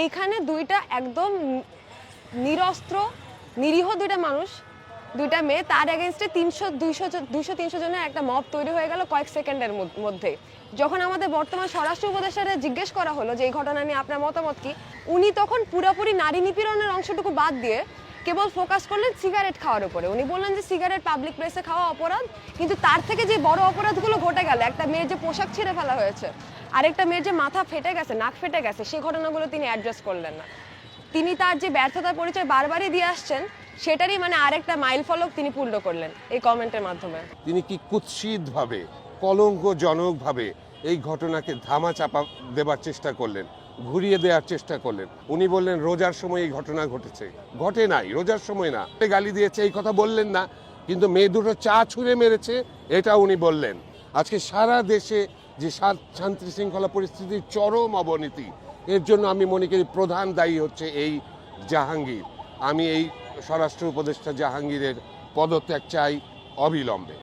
এইখানে দুইটা একদম নিরস্ত্র নিরীহ দুইটা মানুষ, দুইটা মেয়ে, তার এগেনস্টে 200-300 জনের একটা মব তৈরি হয়ে গেল কয়েক সেকেন্ডের মধ্যে। যখন আমাদের বর্তমান স্বরাষ্ট্র উপদেষ্টারে জিজ্ঞেস করা হলো যে এই ঘটনা নিয়ে আপনার মতামত কি, উনি তখন পুরোপুরি নারী নিপীড়নের অংশটুকু বাদ দিয়ে কেবল ফোকাস করলেন সিগারেট খাওয়ার উপরে। উনি বললেন যে সিগারেট পাবলিক প্লেসে খাওয়া অপরাধ, কিন্তু তার থেকে যে বড় অপরাধগুলো ঘটে গেল, একটা মেয়ের যে পোশাক ছিঁড়ে ফেলা হয়েছে, আরেকটা মেয়ের যে মাথা ফেটে গেছে, নাক ফেটে গেছে, সেই ঘটনাগুলো তিনি অ্যাড্রেস করলেন না। তিনি তার যে ব্যর্থতার পরিচয় বারবারই দিয়ে আসছেন, সেটারই আরেকটা মাইল ফলক তিনি পূর্ণ করলেন এই কমেন্টের মাধ্যমে। তিনি কি কুৎসিতভাবে, কলঙ্কজনকভাবে এই ঘটনাকে ধামাচাপা দেবার চেষ্টা করলেন, ঘুরিয়ে দেওয়ার চেষ্টা করলেন। উনি বললেন রোজার সময় এই ঘটনা ঘটেছে, ঘটে নাই, রোজার সময় না। গালি দিয়েছে এই কথা বললেন না, কিন্তু মেয়ে দুটো চা ছুঁড়ে মেরেছে এটা উনি বললেন। আজকে সারা দেশে যে শান্তি শৃঙ্খলা পরিস্থিতির চরম অবনতি, এর জন্য আমি মনে করি প্রধান দায়ী হচ্ছে এই জাহাঙ্গীর। আমি এই স্বরাষ্ট্র উপদেষ্টা জাহাঙ্গীরের পদত্যাগ চাই অবিলম্বে।